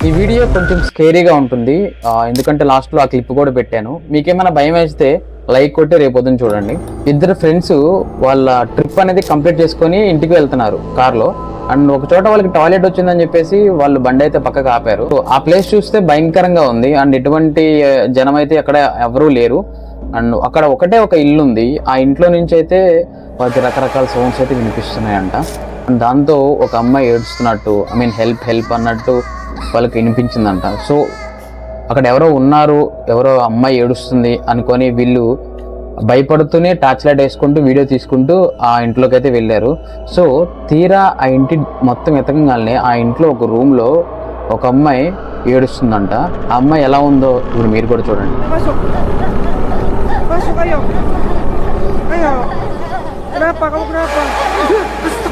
ఈ వీడియో కొంచెం స్కేరీగా ఉంటుంది, ఎందుకంటే లాస్ట్లో ఆ క్లిప్ కూడా పెట్టాను. మీకేమైనా భయం వేస్తే లైక్ కొట్టి రేపొద్దున చూడండి. ఇద్దరు ఫ్రెండ్స్ వాళ్ళ ట్రిప్ అనేది కంప్లీట్ చేసుకొని ఇంటికి వెళ్తున్నారు కార్లో. అండ్ ఒక చోట వాళ్ళకి టాయిలెట్ వచ్చిందని చెప్పేసి వాళ్ళు బండి అయితే పక్కకు ఆపారు. ఆ ప్లేస్ చూస్తే భయంకరంగా ఉంది అండ్ ఎటువంటి జనం అయితే అక్కడ ఎవరూ లేరు. అండ్ అక్కడ ఒకటే ఒక ఇల్లు ఉంది. ఆ ఇంట్లో నుంచి అయితే వాళ్ళకి రకరకాల సౌండ్స్ అయితే వినిపిస్తున్నాయంట. అండ్ దాంతో ఒక అమ్మాయి ఏడుస్తున్నట్టు, హెల్ప్ హెల్ప్ అన్నట్టు వాళ్ళకి వినిపించిందంట. సో అక్కడ ఎవరో ఉన్నారు, ఎవరో అమ్మాయి ఏడుస్తుంది అనుకొని వీళ్ళు భయపడుతూనే టార్చ్ లైట్ వేసుకుంటూ వీడియో తీసుకుంటూ ఆ ఇంట్లోకి అయితే వెళ్ళారు. సో తీరా ఆ ఇంటి మొత్తం ఎతకంగానే ఆ ఇంట్లో ఒక రూమ్లో ఒక అమ్మాయి ఏడుస్తుందంట. ఆ అమ్మాయి ఎలా ఉందో ఇప్పుడు మీరు కూడా చూడండి. Masuk ayo. Ayo. Kenapa? Kamu kenapa?